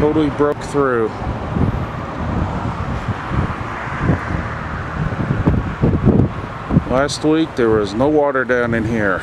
Totally broke through. Last week there was no water down in here.